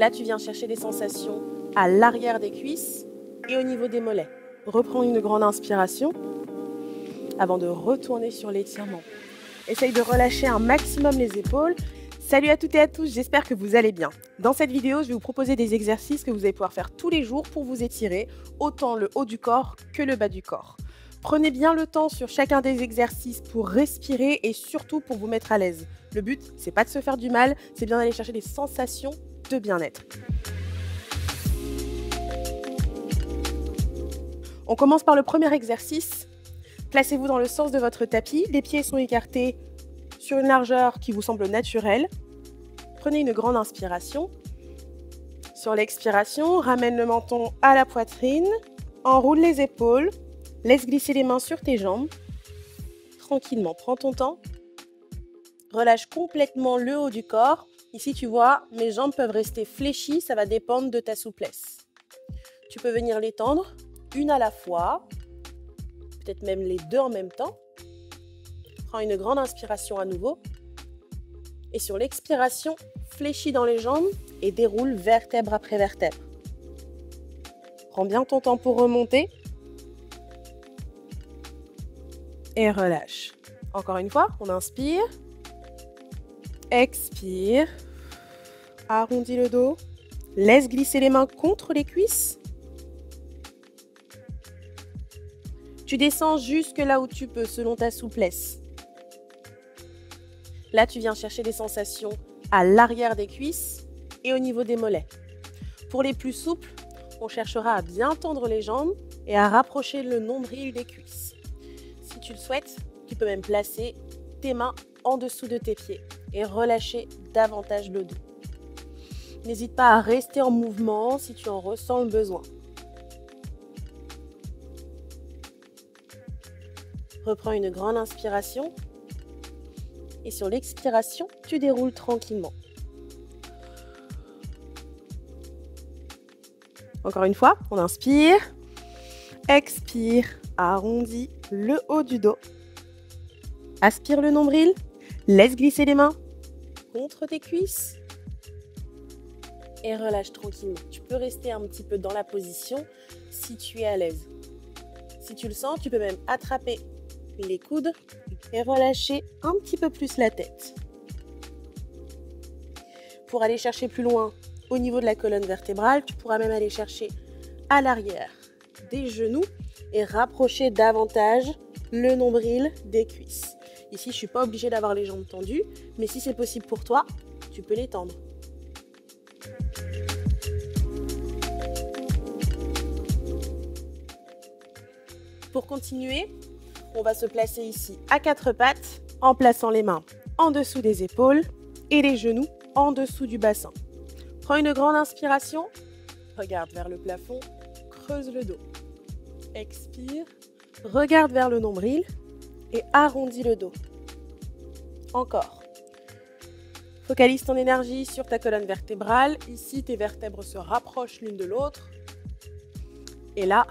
Là, tu viens chercher des sensations à l'arrière des cuisses et au niveau des mollets. Reprends une grande inspiration avant de retourner sur l'étirement. Essaye de relâcher un maximum les épaules. Salut à toutes et à tous, j'espère que vous allez bien. Dans cette vidéo, je vais vous proposer des exercices que vous allez pouvoir faire tous les jours pour vous étirer, autant le haut du corps que le bas du corps. Prenez bien le temps sur chacun des exercices pour respirer et surtout pour vous mettre à l'aise. Le but, c'est pas de se faire du mal, c'est bien d'aller chercher des sensations de bien-être. On commence par le premier exercice. Placez-vous dans le sens de votre tapis, les pieds sont écartés sur une largeur qui vous semble naturelle. Prenez une grande inspiration. Sur l'expiration, ramène le menton à la poitrine, enroule les épaules, laisse glisser les mains sur tes jambes. Tranquillement, prends ton temps. Relâche complètement le haut du corps. Ici, tu vois, mes jambes peuvent rester fléchies, ça va dépendre de ta souplesse. Tu peux venir les tendre, une à la fois, peut-être même les deux en même temps. Prends une grande inspiration à nouveau. Et sur l'expiration, fléchis dans les jambes et déroule vertèbre après vertèbre. Prends bien ton temps pour remonter. Et relâche. Encore une fois, on inspire. Expire. Arrondis le dos. Laisse glisser les mains contre les cuisses. Tu descends jusque là où tu peux, selon ta souplesse. Là, tu viens chercher des sensations à l'arrière des cuisses et au niveau des mollets. Pour les plus souples, on cherchera à bien tendre les jambes et à rapprocher le nombril des cuisses. Si tu le souhaites, tu peux même placer tes mains en dessous de tes pieds et relâcher davantage le dos. N'hésite pas à rester en mouvement si tu en ressens le besoin. Reprends une grande inspiration et sur l'expiration, tu déroules tranquillement. Encore une fois, on inspire, expire, arrondis le haut du dos. Aspire le nombril, laisse glisser les mains contre tes cuisses et relâche tranquillement. Tu peux rester un petit peu dans la position si tu es à l'aise. Si tu le sens, tu peux même attraper les coudes et relâcher un petit peu plus la tête. Pour aller chercher plus loin au niveau de la colonne vertébrale, tu pourras même aller chercher à l'arrière des genoux et rapprocher davantage le nombril des cuisses. Ici, je ne suis pas obligée d'avoir les jambes tendues, mais si c'est possible pour toi, tu peux les tendre. Pour continuer, on va se placer ici à quatre pattes en plaçant les mains en dessous des épaules et les genoux en dessous du bassin. Prends une grande inspiration, regarde vers le plafond, creuse le dos. Expire, regarde vers le nombril et arrondis le dos. Encore. Focalise ton énergie sur ta colonne vertébrale. Ici, tes vertèbres se rapprochent l'une de l'autre. Et là,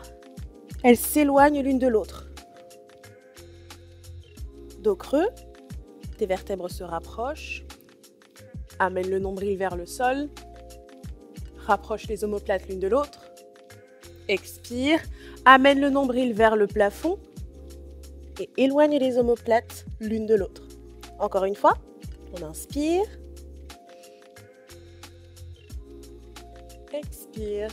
elles s'éloignent l'une de l'autre. Dos creux, tes vertèbres se rapprochent. Amène le nombril vers le sol. Rapproche les omoplates l'une de l'autre. Expire. Amène le nombril vers le plafond. Et éloigne les omoplates l'une de l'autre. Encore une fois, on inspire. Expire.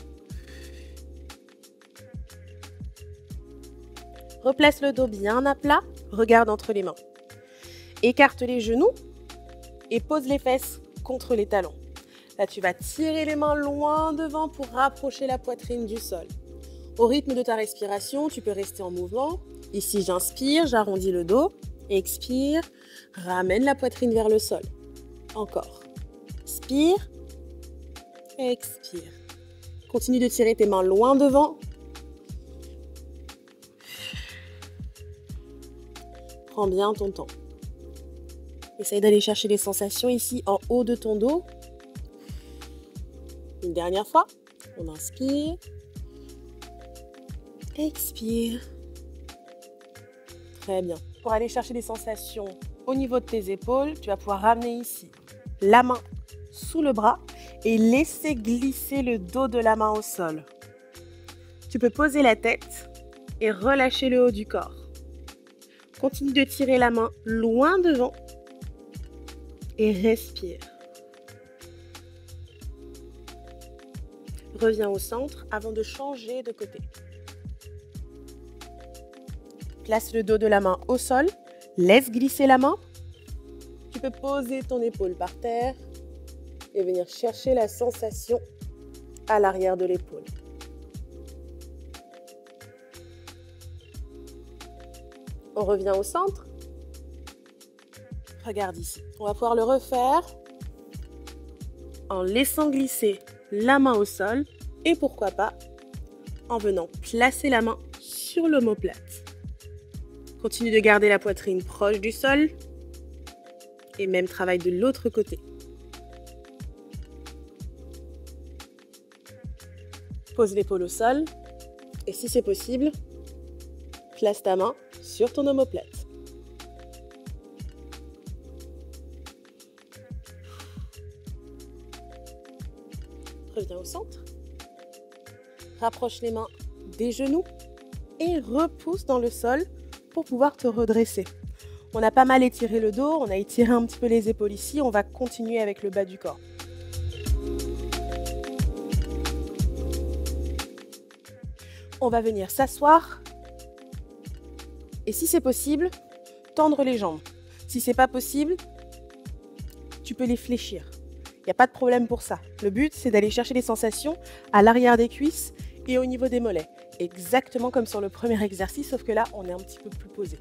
Replace le dos bien à plat. Regarde entre les mains. Écarte les genoux et pose les fesses contre les talons. Là, tu vas tirer les mains loin devant pour rapprocher la poitrine du sol. Au rythme de ta respiration, tu peux rester en mouvement. Ici, j'inspire, j'arrondis le dos. Expire, ramène la poitrine vers le sol. Encore. Inspire, expire. Continue de tirer tes mains loin devant. Prends bien ton temps. Essaye d'aller chercher les sensations ici en haut de ton dos. Une dernière fois. On inspire. Expire. Très bien. Pour aller chercher des sensations au niveau de tes épaules, tu vas pouvoir ramener ici la main sous le bras et laissez glisser le dos de la main au sol. Tu peux poser la tête et relâcher le haut du corps. Continue de tirer la main loin devant et respire. Reviens au centre avant de changer de côté. Place le dos de la main au sol, laisse glisser la main. Tu peux poser ton épaule par terre et venir chercher la sensation à l'arrière de l'épaule. On revient au centre. Regarde ici. On va pouvoir le refaire en laissant glisser la main au sol et pourquoi pas en venant placer la main sur l'omoplate. Continue de garder la poitrine proche du sol et même travail de l'autre côté. Pose l'épaule au sol et si c'est possible, place ta main sur ton omoplate. Reviens au centre. Rapproche les mains des genoux et repousse dans le sol pour pouvoir te redresser. On a pas mal étiré le dos, on a étiré un petit peu les épaules ici. On va continuer avec le bas du corps. On va venir s'asseoir. Et si c'est possible, tendre les jambes. Si c'est pas possible, tu peux les fléchir. Il n'y a pas de problème pour ça. Le but, c'est d'aller chercher les sensations à l'arrière des cuisses et au niveau des mollets. Exactement comme sur le premier exercice, sauf que là, on est un petit peu plus posé.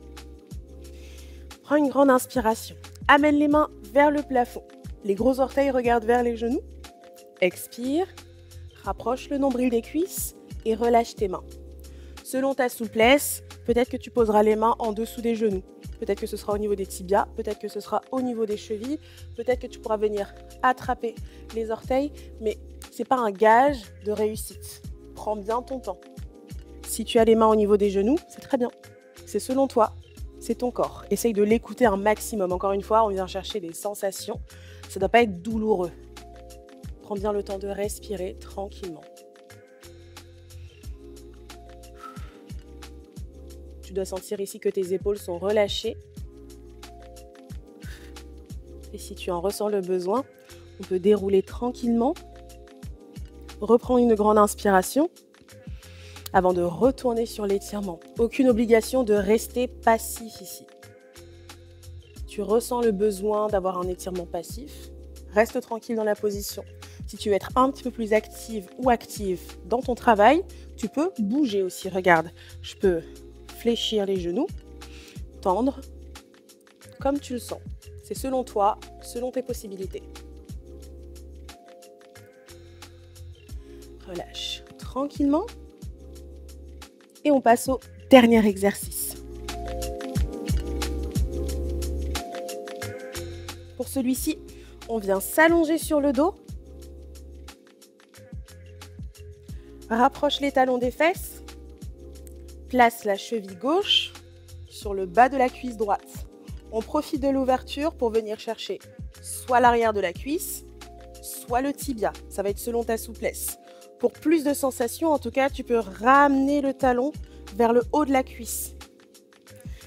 Prends une grande inspiration. Amène les mains vers le plafond. Les gros orteils regardent vers les genoux. Expire. Rapproche le nombril des cuisses et relâche tes mains. Selon ta souplesse, peut-être que tu poseras les mains en dessous des genoux. Peut-être que ce sera au niveau des tibias, peut-être que ce sera au niveau des chevilles, peut-être que tu pourras venir attraper les orteils, mais ce n'est pas un gage de réussite. Prends bien ton temps. Si tu as les mains au niveau des genoux, c'est très bien. C'est selon toi, c'est ton corps. Essaye de l'écouter un maximum. Encore une fois, on vient chercher des sensations. Ça ne doit pas être douloureux. Prends bien le temps de respirer tranquillement. Tu dois sentir ici que tes épaules sont relâchées. Et si tu en ressens le besoin, on peut dérouler tranquillement. Reprends une grande inspiration avant de retourner sur l'étirement. Aucune obligation de rester passif ici. Tu ressens le besoin d'avoir un étirement passif, reste tranquille dans la position. Si tu veux être un petit peu plus active ou active dans ton travail, tu peux bouger aussi. Regarde, je peux fléchir les genoux, tendre, comme tu le sens. C'est selon toi, selon tes possibilités. Relâche tranquillement. Et on passe au dernier exercice. Pour celui-ci, on vient s'allonger sur le dos. Rapproche les talons des fesses. Place la cheville gauche sur le bas de la cuisse droite. On profite de l'ouverture pour venir chercher soit l'arrière de la cuisse, soit le tibia. Ça va être selon ta souplesse. Pour plus de sensations, en tout cas, tu peux ramener le talon vers le haut de la cuisse.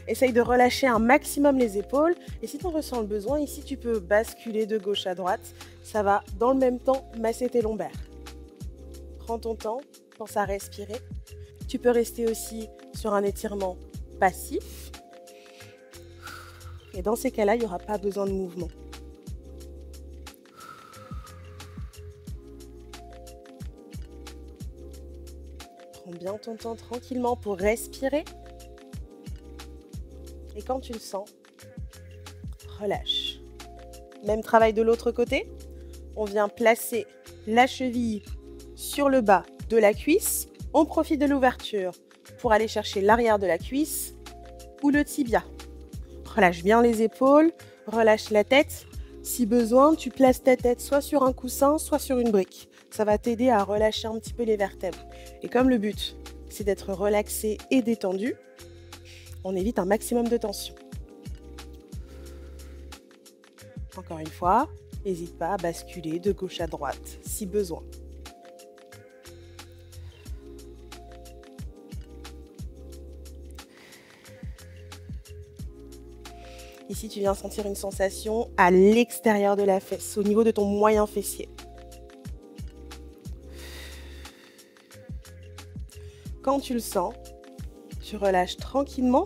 Essaye de relâcher un maximum les épaules. Et si tu en ressens le besoin, ici, tu peux basculer de gauche à droite. Ça va, dans le même temps, masser tes lombaires. Prends ton temps, pense à respirer. Tu peux rester aussi sur un étirement passif. Et dans ces cas-là, il n'y aura pas besoin de mouvement. Prends bien ton temps tranquillement pour respirer. Et quand tu le sens, relâche. Même travail de l'autre côté. On vient placer la cheville sur le bas de la cuisse. On profite de l'ouverture pour aller chercher l'arrière de la cuisse ou le tibia. Relâche bien les épaules, relâche la tête. Si besoin, tu places ta tête soit sur un coussin, soit sur une brique. Ça va t'aider à relâcher un petit peu les vertèbres. Et comme le but, c'est d'être relaxé et détendu, on évite un maximum de tension. Encore une fois, N'hésite pas à basculer de gauche à droite si besoin. Ici, tu viens sentir une sensation à l'extérieur de la fesse, au niveau de ton moyen fessier. Quand tu le sens, tu relâches tranquillement.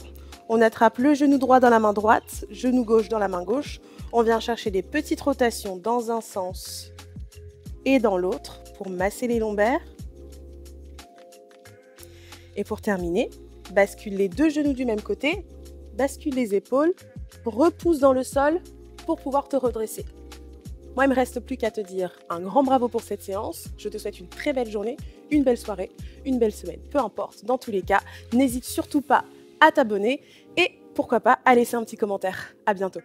On attrape le genou droit dans la main droite, genou gauche dans la main gauche. On vient chercher des petites rotations dans un sens et dans l'autre pour masser les lombaires. Et pour terminer, bascule les deux genoux du même côté, bascule les épaules, repousse dans le sol pour pouvoir te redresser. Moi, il ne me reste plus qu'à te dire un grand bravo pour cette séance. Je te souhaite une très belle journée, une belle soirée, une belle semaine. Peu importe, dans tous les cas, n'hésite surtout pas à t'abonner et pourquoi pas à laisser un petit commentaire. À bientôt.